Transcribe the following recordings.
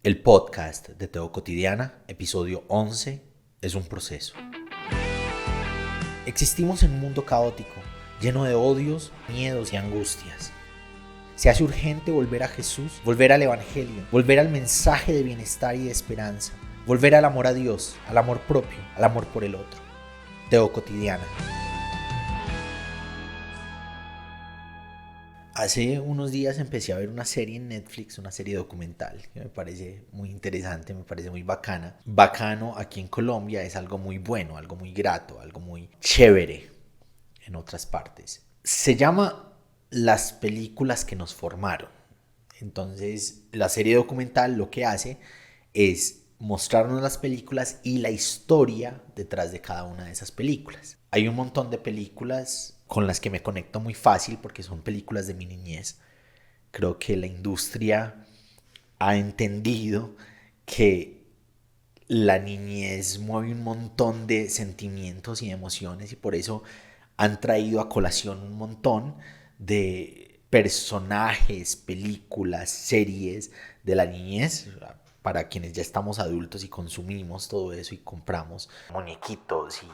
El podcast de Teo Cotidiana, episodio 11, es un proceso. Existimos en un mundo caótico, lleno de odios, miedos y angustias. Se hace urgente volver a Jesús, volver al Evangelio, volver al mensaje de bienestar y de esperanza, volver al amor a Dios, al amor propio, al amor por el otro. Teo Cotidiana. Hace unos días empecé a ver una serie en Netflix, una serie documental que me parece muy interesante, me parece muy bacana. Bacano aquí en Colombia es algo muy bueno, algo muy grato, algo muy chévere en otras partes. Se llama Las películas que nos formaron. Entonces, la serie documental lo que hace es mostrarnos las películas y la historia detrás de cada una de esas películas. Hay un montón de películas con las que me conecto muy fácil porque son películas de mi niñez. Creo que la industria ha entendido que la niñez mueve un montón de sentimientos y emociones y por eso han traído a colación un montón de personajes, películas, series de la niñez para quienes ya estamos adultos y consumimos todo eso y compramos muñequitos y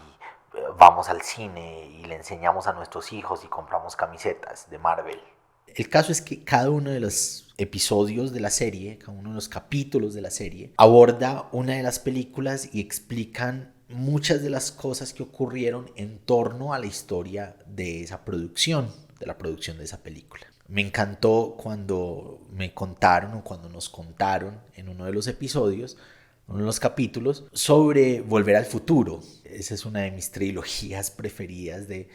vamos al cine y le enseñamos a nuestros hijos y compramos camisetas de Marvel. El caso es que cada uno de los episodios de la serie, cada uno de los capítulos de la serie, aborda una de las películas y explican muchas de las cosas que ocurrieron en torno a la historia de esa producción, de la producción de esa película. Me encantó cuando me contaron o cuando nos contaron en uno de los episodios, uno de los capítulos, sobre Volver al Futuro. Esa es una de mis trilogías preferidas de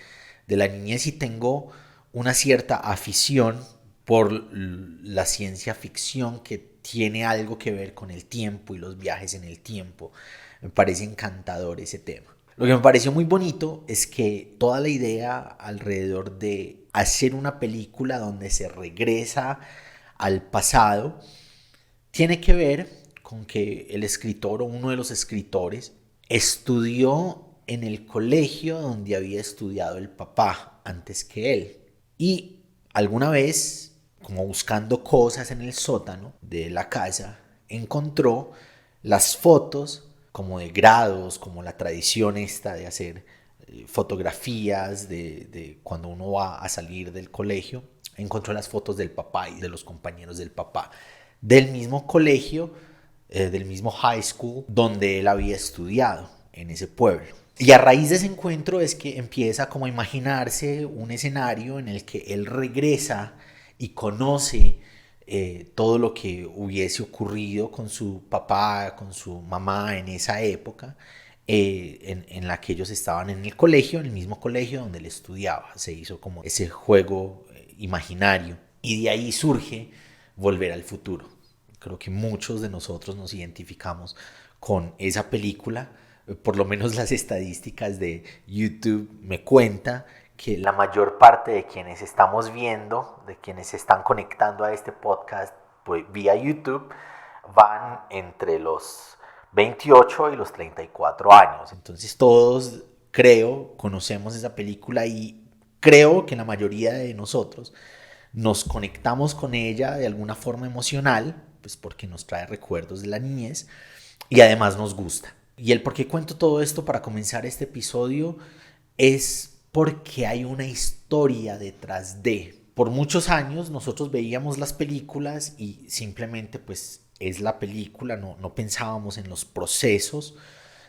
la niñez y tengo una cierta afición por la ciencia ficción que tiene algo que ver con el tiempo y los viajes en el tiempo. Me parece encantador ese tema. Lo que me pareció muy bonito es que toda la idea alrededor de hacer una película donde se regresa al pasado tiene que ver con que el escritor o uno de los escritores estudió en el colegio donde había estudiado el papá antes que él. Y alguna vez, como buscando cosas en el sótano de la casa, encontró las fotos como de grados, como la tradición esta de hacer fotografías de cuando uno va a salir del colegio. Encontró las fotos del papá y de los compañeros del papá del mismo colegio, del mismo high school donde él había estudiado en ese pueblo. Y a raíz de ese encuentro es que empieza como a imaginarse un escenario en el que él regresa y conoce todo lo que hubiese ocurrido con su papá, con su mamá en esa época, en la que ellos estaban en el colegio, en el mismo colegio donde él estudiaba. Se hizo como ese juego imaginario y de ahí surge Volver al Futuro. Creo que muchos de nosotros nos identificamos con esa película. Por lo menos las estadísticas de YouTube me cuentan que la mayor parte de quienes estamos viendo, de quienes se están conectando a este podcast pues, vía YouTube, van entre los 28 y los 34 años. Entonces todos, creo, conocemos esa película y creo que la mayoría de nosotros nos conectamos con ella de alguna forma emocional, pues porque nos trae recuerdos de la niñez y además nos gusta. Y el por qué cuento todo esto para comenzar este episodio es porque hay una historia detrás de. Por muchos años nosotros veíamos las películas y simplemente pues es la película, no pensábamos en los procesos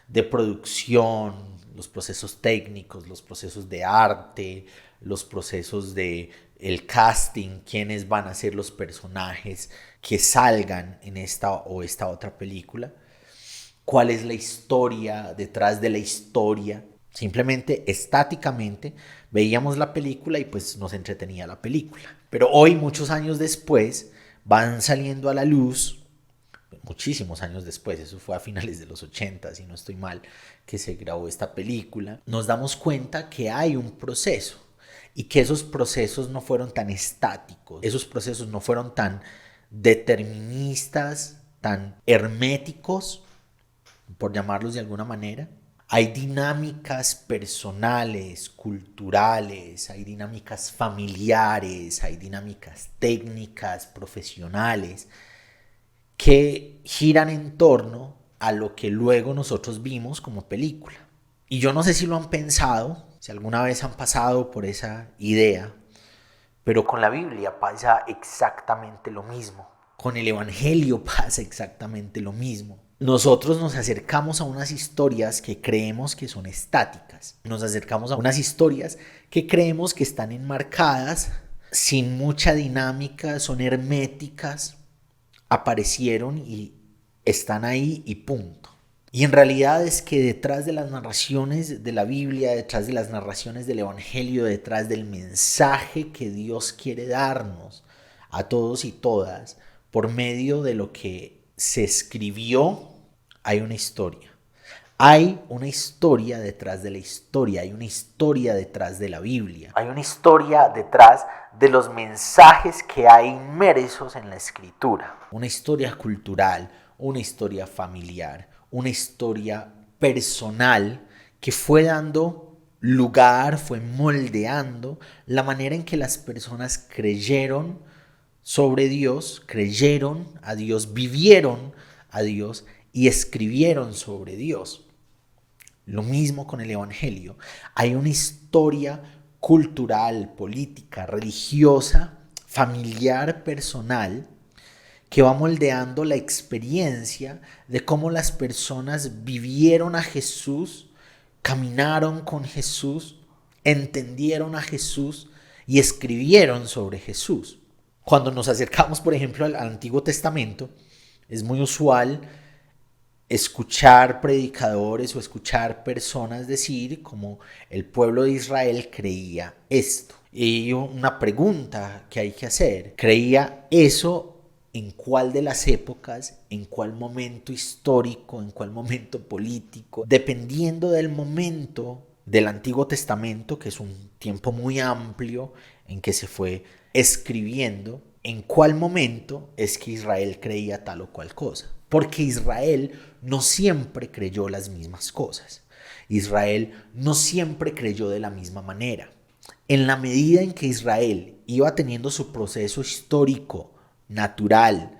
de producción, los procesos técnicos, los procesos de arte, los procesos de el casting, quiénes van a ser los personajes que salgan en esta o esta otra película, cuál es la historia detrás de la historia. Simplemente estáticamente veíamos la película y pues nos entretenía la película. Pero hoy, muchos años después, van saliendo a la luz, muchísimos años después, eso fue a finales de los 80, si no estoy mal, que se grabó esta película, nos damos cuenta que hay un proceso y que esos procesos no fueron tan estáticos, esos procesos no fueron tan deterministas, tan herméticos, por llamarlos de alguna manera. Hay dinámicas personales, culturales, hay dinámicas familiares, hay dinámicas técnicas, profesionales, que giran en torno a lo que luego nosotros vimos como película. Y yo no sé si lo han pensado, si alguna vez han pasado por esa idea, pero con la Biblia pasa exactamente lo mismo. Con el Evangelio pasa exactamente lo mismo. Nosotros nos acercamos a unas historias que creemos que son estáticas. Nos acercamos a unas historias que creemos que están enmarcadas, sin mucha dinámica, son herméticas, aparecieron y están ahí y punto. Y en realidad es que detrás de las narraciones de la Biblia, detrás de las narraciones del Evangelio, detrás del mensaje que Dios quiere darnos a todos y todas, por medio de lo que se escribió, hay una historia. Hay una historia detrás de la historia, hay una historia detrás de la Biblia. Hay una historia detrás de los mensajes que hay inmersos en la escritura. Una historia cultural, una historia familiar, una historia personal que fue dando lugar, fue moldeando la manera en que las personas creyeron sobre Dios, creyeron a Dios, vivieron a Dios y escribieron sobre Dios. Lo mismo con el Evangelio. Hay una historia cultural, política, religiosa, familiar, personal, que va moldeando la experiencia de cómo las personas vivieron a Jesús, caminaron con Jesús, entendieron a Jesús y escribieron sobre Jesús. Cuando nos acercamos, por ejemplo, al Antiguo Testamento, es muy usual escuchar predicadores o escuchar personas decir como el pueblo de Israel creía esto. Y una pregunta que hay que hacer, ¿creía eso en cuál de las épocas, en cuál momento histórico, en cuál momento político? Dependiendo del momento del Antiguo Testamento, que es un tiempo muy amplio en que se fue escribiendo, en cuál momento es que Israel creía tal o cual cosa. Porque Israel no siempre creyó las mismas cosas. Israel no siempre creyó de la misma manera. En la medida en que Israel iba teniendo su proceso histórico, natural,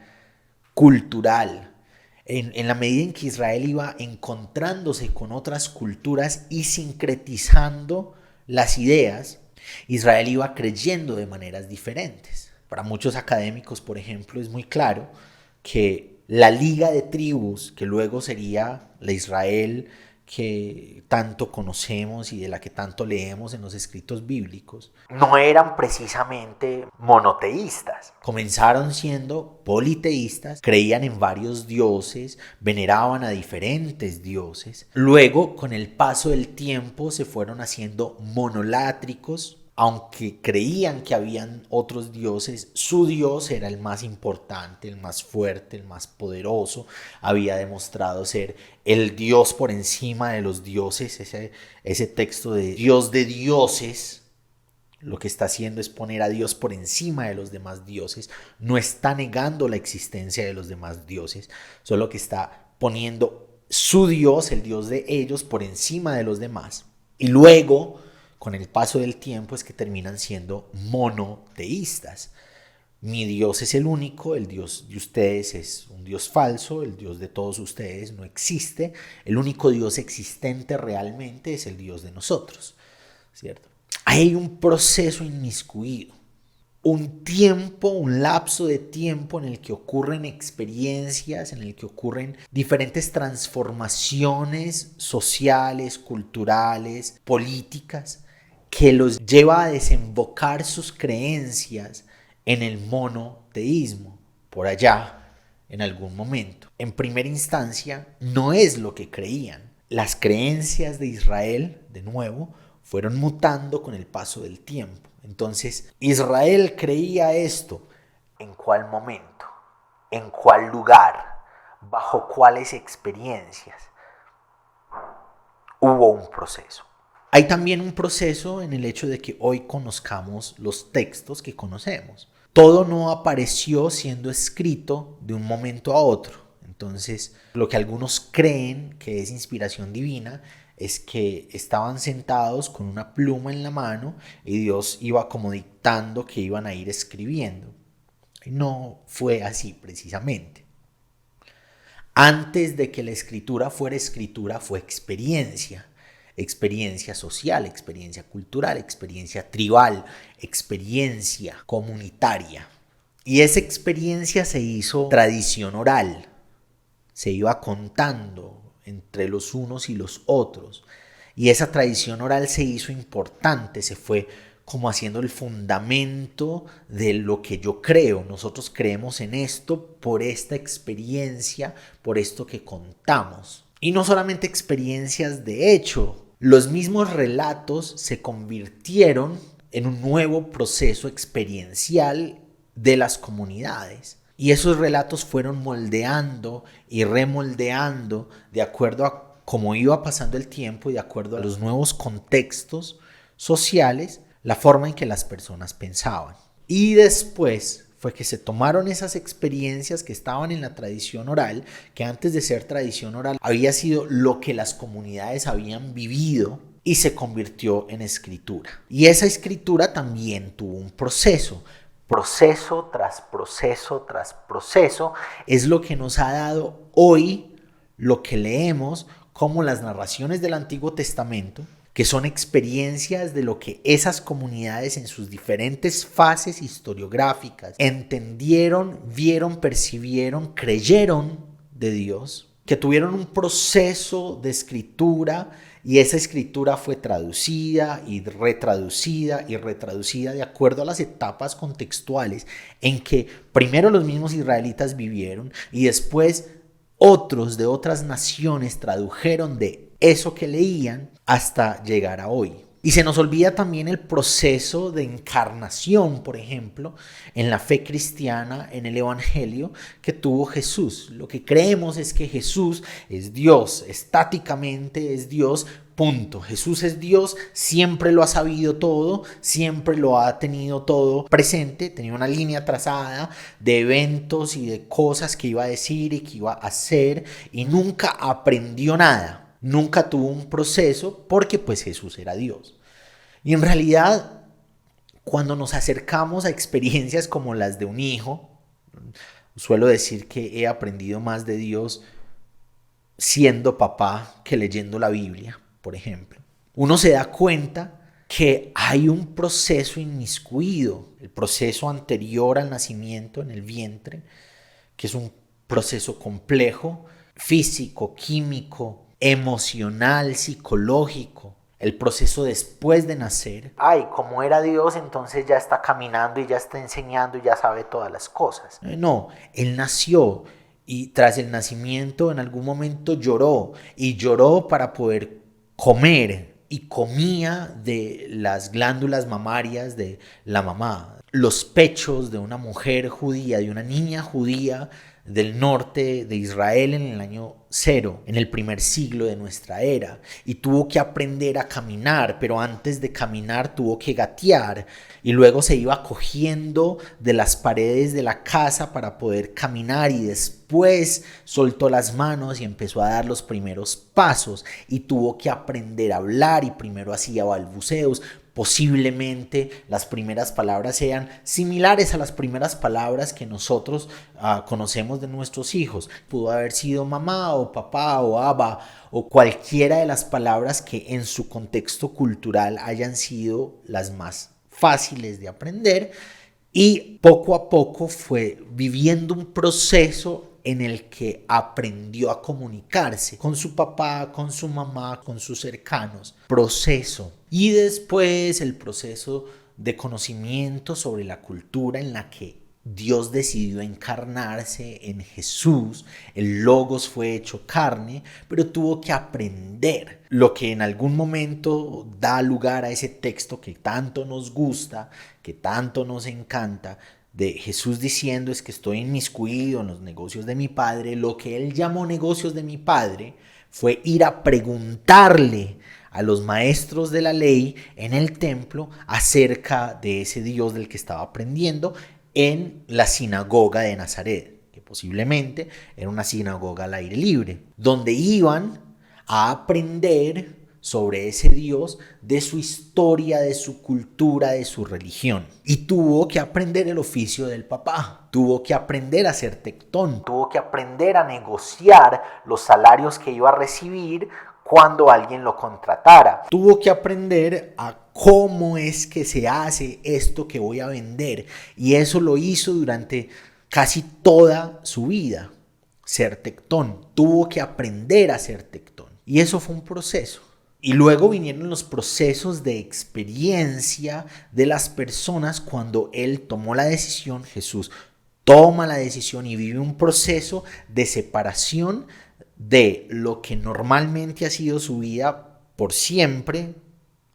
cultural, en la medida en que Israel iba encontrándose con otras culturas y sincretizando las ideas, Israel iba creyendo de maneras diferentes. Para muchos académicos, por ejemplo, es muy claro que la liga de tribus, que luego sería la Israel que tanto conocemos y de la que tanto leemos en los escritos bíblicos, no eran precisamente monoteístas. Comenzaron siendo politeístas, creían en varios dioses, veneraban a diferentes dioses. Luego, con el paso del tiempo, se fueron haciendo monolátricos. Aunque creían que habían otros dioses, su Dios era el más importante, el más fuerte, el más poderoso. Había demostrado ser el Dios por encima de los dioses. Ese texto de Dios de dioses, lo que está haciendo es poner a Dios por encima de los demás dioses. No está negando la existencia de los demás dioses, solo que está poniendo su Dios, el Dios de ellos, por encima de los demás. Y luego, con el paso del tiempo, es que terminan siendo monoteístas. Mi Dios es el único, el Dios de ustedes es un Dios falso, el Dios de todos ustedes no existe, el único Dios existente realmente es el Dios de nosotros, ¿cierto? Hay un proceso inmiscuido, un tiempo, un lapso de tiempo en el que ocurren experiencias, en el que ocurren diferentes transformaciones sociales, culturales, políticas, que los lleva a desembocar sus creencias en el monoteísmo, por allá, en algún momento. En primera instancia, no es lo que creían. Las creencias de Israel, de nuevo, fueron mutando con el paso del tiempo. Entonces, Israel creía esto. ¿En cuál momento? ¿En cuál lugar? ¿Bajo cuáles experiencias? Hubo un proceso. Hay también un proceso en el hecho de que hoy conozcamos los textos que conocemos. Todo no apareció siendo escrito de un momento a otro. Entonces, lo que algunos creen que es inspiración divina es que estaban sentados con una pluma en la mano y Dios iba como dictando que iban a ir escribiendo. No fue así precisamente. Antes de que la escritura, fue experiencia. Experiencia social, experiencia cultural, experiencia tribal, experiencia comunitaria. Y esa experiencia se hizo tradición oral. Se iba contando entre los unos y los otros. Y esa tradición oral se hizo importante, se fue como haciendo el fundamento de lo que yo creo. Nosotros creemos en esto por esta experiencia, por esto que contamos. Y no solamente experiencias de hecho, los mismos relatos se convirtieron en un nuevo proceso experiencial de las comunidades. Y esos relatos fueron moldeando y remoldeando de acuerdo a cómo iba pasando el tiempo y de acuerdo a los nuevos contextos sociales, la forma en que las personas pensaban. Y después fue que se tomaron esas experiencias que estaban en la tradición oral, que antes de ser tradición oral había sido lo que las comunidades habían vivido, y se convirtió en escritura. Y esa escritura también tuvo un proceso. Proceso tras proceso tras proceso es lo que nos ha dado hoy lo que leemos como las narraciones del Antiguo Testamento, que son experiencias de lo que esas comunidades en sus diferentes fases historiográficas entendieron, vieron, percibieron, creyeron de Dios, que tuvieron un proceso de escritura, y esa escritura fue traducida y retraducida y retraducida de acuerdo a las etapas contextuales en que primero los mismos israelitas vivieron y después otros de otras naciones tradujeron de eso que leían hasta llegar a hoy. Y se nos olvida también el proceso de encarnación, por ejemplo, en la fe cristiana, en el Evangelio que tuvo Jesús. Lo que creemos es que Jesús es Dios, estáticamente es Dios, punto. Jesús es Dios, siempre lo ha sabido todo, siempre lo ha tenido todo presente, tenía una línea trazada de eventos y de cosas que iba a decir y que iba a hacer, y nunca aprendió nada. Nunca tuvo un proceso porque pues Jesús era Dios. Y en realidad, cuando nos acercamos a experiencias como las de un hijo, suelo decir que he aprendido más de Dios siendo papá que leyendo la Biblia, por ejemplo. Uno se da cuenta que hay un proceso inmiscuido, el proceso anterior al nacimiento en el vientre, que es un proceso complejo, físico, químico, emocional, psicológico. El proceso después de nacer. Ay, como era Dios, entonces ya está caminando y ya está enseñando y ya sabe todas las cosas. No, él nació y tras el nacimiento en algún momento lloró, y lloró para poder comer, y comía de las glándulas mamarias de la mamá. Los pechos de una mujer judía, de una niña judía del norte de Israel en el año 0, en el primer siglo de nuestra era, y tuvo que aprender a caminar, pero antes de caminar tuvo que gatear, y luego se iba cogiendo de las paredes de la casa para poder caminar, y después soltó las manos y empezó a dar los primeros pasos, y tuvo que aprender a hablar, y primero hacía balbuceos. Posiblemente las primeras palabras sean similares a las primeras palabras que nosotros conocemos de nuestros hijos. Pudo haber sido mamá o papá o abba o cualquiera de las palabras que en su contexto cultural hayan sido las más fáciles de aprender, y poco a poco fue viviendo un proceso en el que aprendió a comunicarse con su papá, con su mamá, con sus cercanos. Proceso. Y después el proceso de conocimiento sobre la cultura en la que Dios decidió encarnarse en Jesús. El Logos fue hecho carne, pero tuvo que aprender lo que en algún momento da lugar a ese texto que tanto nos gusta, que tanto nos encanta, de Jesús diciendo: es que estoy inmiscuido en los negocios de mi padre. Lo que él llamó negocios de mi padre fue ir a preguntarle a los maestros de la ley en el templo acerca de ese Dios del que estaba aprendiendo en la sinagoga de Nazaret, que posiblemente era una sinagoga al aire libre, donde iban a aprender sobre ese Dios, de su historia, de su cultura, de su religión. Y tuvo que aprender el oficio del papá. tuvo que aprender a ser tectón, tuvo que aprender a negociar los salarios que iba a recibir cuando alguien lo contratara. Tuvo que aprender a cómo es que se hace esto que voy a vender. Y eso lo hizo durante casi toda su vida. Ser tectón. Tuvo que aprender a ser tectón. Y eso fue un proceso. Y luego vinieron los procesos de experiencia de las personas cuando él tomó la decisión. Jesús toma la decisión y vive un proceso de separación de lo que normalmente ha sido su vida por siempre,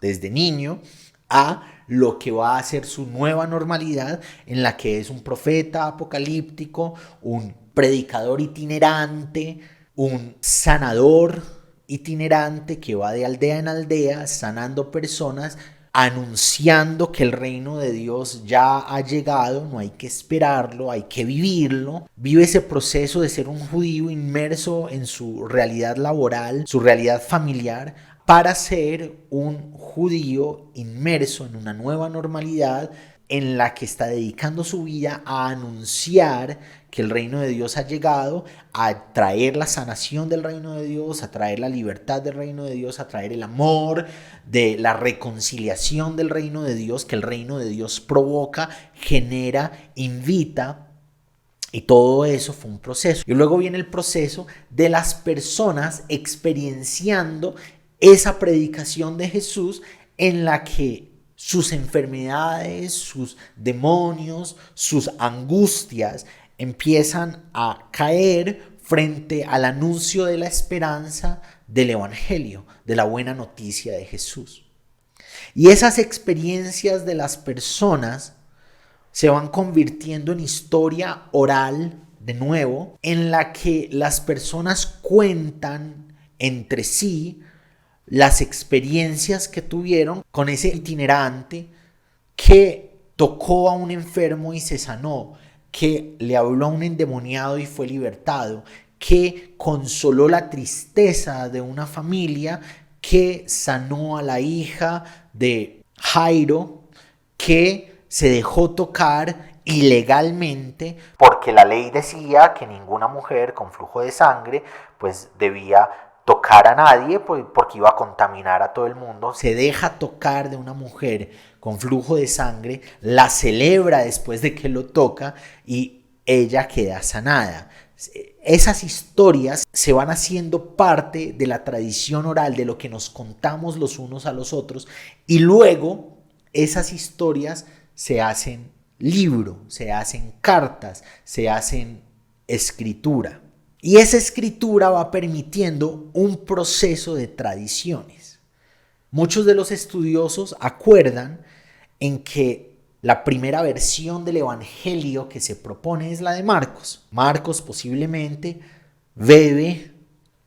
desde niño, a lo que va a ser su nueva normalidad, en la que es un profeta apocalíptico, un predicador itinerante, un sanador itinerante que va de aldea en aldea sanando personas, anunciando que el reino de Dios ya ha llegado, no hay que esperarlo, hay que vivirlo. Vive ese proceso de ser un judío inmerso en su realidad laboral, su realidad familiar, para ser un judío inmerso en una nueva normalidad en la que está dedicando su vida a anunciar que el reino de Dios ha llegado, a traer la sanación del reino de Dios, a traer la libertad del reino de Dios, a traer el amor de la reconciliación del reino de Dios, que el reino de Dios provoca, genera, invita. Y todo eso fue un proceso. Y luego viene el proceso de las personas experienciando esa predicación de Jesús en la que sus enfermedades, sus demonios, sus angustias empiezan a caer frente al anuncio de la esperanza del evangelio, de la buena noticia de Jesús. Y esas experiencias de las personas se van convirtiendo en historia oral, de nuevo, en la que las personas cuentan entre sí las experiencias que tuvieron con ese itinerante que tocó a un enfermo y se sanó, que le habló a un endemoniado y fue libertado, que consoló la tristeza de una familia, que sanó a la hija de Jairo, que se dejó tocar ilegalmente porque la ley decía que ninguna mujer con flujo de sangre pues debía tocar a nadie porque iba a contaminar a todo el mundo. Se deja tocar de una mujer con flujo de sangre, la celebra después de que lo toca y ella queda sanada. Esas historias se van haciendo parte de la tradición oral, de lo que nos contamos los unos a los otros, y luego esas historias se hacen libro, se hacen cartas, se hacen escritura. Y esa escritura va permitiendo un proceso de tradiciones. Muchos de los estudiosos acuerdan en que la primera versión del evangelio que se propone es la de Marcos. Marcos posiblemente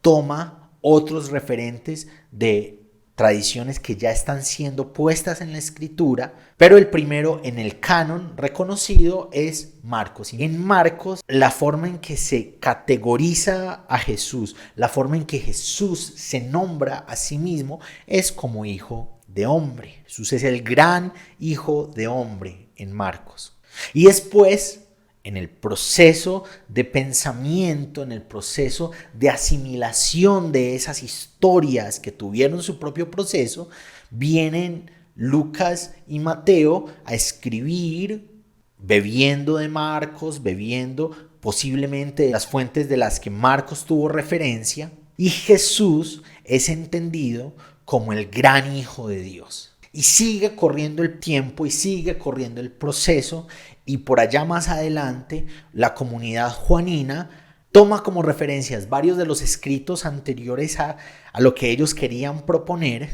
toma otros referentes de tradiciones que ya están siendo puestas en la escritura, pero el primero en el canon reconocido es Marcos. Y en Marcos, la forma en que se categoriza a Jesús, la forma en que Jesús se nombra a sí mismo es como hijo de hombre. Jesús es el gran hijo de hombre en Marcos. Y después, en el proceso de pensamiento, en el proceso de asimilación de esas historias que tuvieron su propio proceso, vienen Lucas y Mateo a escribir bebiendo de Marcos, bebiendo posiblemente de las fuentes de las que Marcos tuvo referencia, y Jesús es entendido como el gran hijo de Dios. Y sigue corriendo el tiempo y sigue corriendo el proceso, y por allá más adelante la comunidad juanina toma como referencias varios de los escritos anteriores a lo que ellos querían proponer,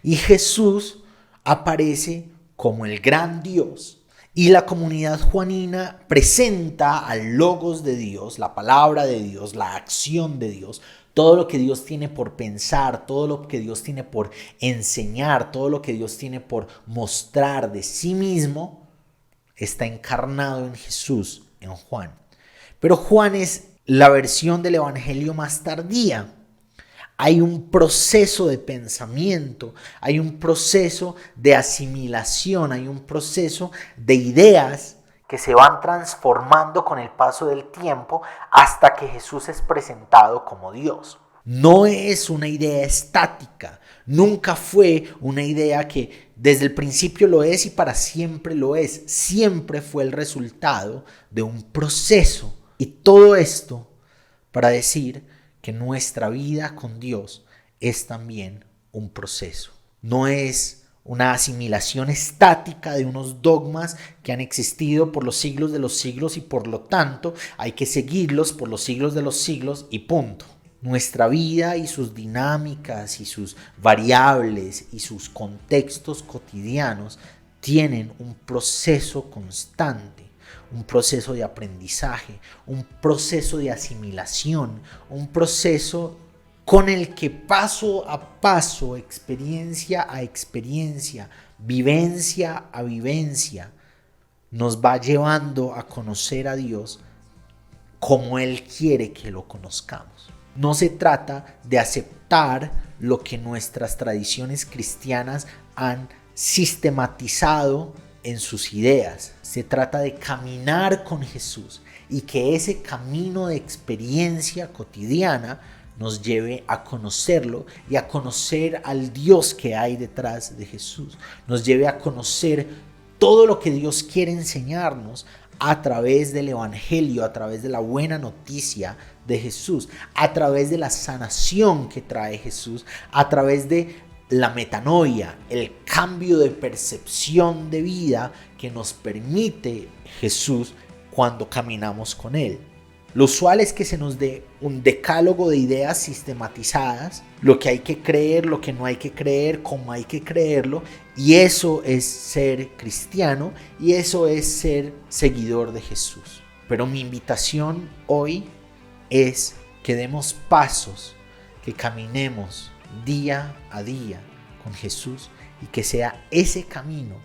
y Jesús aparece como el gran Dios. Y la comunidad juanina presenta al logos de Dios, la palabra de Dios, la acción de Dios, todo lo que Dios tiene por pensar, todo lo que Dios tiene por enseñar, todo lo que Dios tiene por mostrar de sí mismo, está encarnado en Jesús, en Juan. Pero Juan es la versión del evangelio más tardía. Hay un proceso de pensamiento, hay un proceso de asimilación, hay un proceso de ideas que se van transformando con el paso del tiempo hasta que Jesús es presentado como Dios. No es una idea estática, nunca fue una idea que desde el principio lo es y para siempre lo es. Siempre fue el resultado de un proceso. Y todo esto para decir que nuestra vida con Dios es también un proceso. No es una asimilación estática de unos dogmas que han existido por los siglos de los siglos y por lo tanto hay que seguirlos por los siglos de los siglos y punto. Nuestra vida y sus dinámicas y sus variables y sus contextos cotidianos tienen un proceso constante, un proceso de aprendizaje, un proceso de asimilación, un proceso con el que paso a paso, experiencia a experiencia, vivencia a vivencia, nos va llevando a conocer a Dios como Él quiere que lo conozcamos. No se trata de aceptar lo que nuestras tradiciones cristianas han sistematizado en sus ideas. Se trata de caminar con Jesús y que ese camino de experiencia cotidiana nos lleve a conocerlo y a conocer al Dios que hay detrás de Jesús. Nos lleve a conocer todo lo que Dios quiere enseñarnos a través del Evangelio, a través de la buena noticia de Jesús, a través de la sanación que trae Jesús, a través de la metanoia, el cambio de percepción de vida que nos permite Jesús cuando caminamos con Él. Lo usual es que se nos dé un decálogo de ideas sistematizadas, lo que hay que creer, lo que no hay que creer, cómo hay que creerlo, y eso es ser cristiano y eso es ser seguidor de Jesús. Pero mi invitación hoy es que demos pasos, que caminemos día a día con Jesús y que sea ese camino,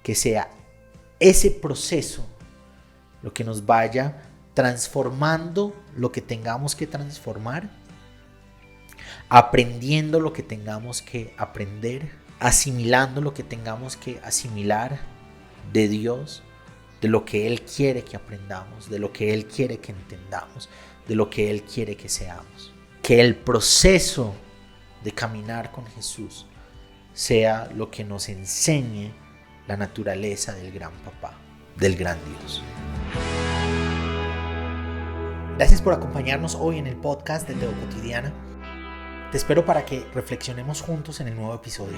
que sea ese proceso lo que nos vaya transformando lo que tengamos que transformar, aprendiendo lo que tengamos que aprender, asimilando lo que tengamos que asimilar de Dios, de lo que Él quiere que aprendamos, de lo que Él quiere que entendamos, de lo que Él quiere que seamos. Que el proceso de caminar con Jesús sea lo que nos enseñe la naturaleza del gran papá, del gran Dios. Gracias por acompañarnos hoy en el podcast de Teo Cotidiana. Te espero para que reflexionemos juntos en el nuevo episodio.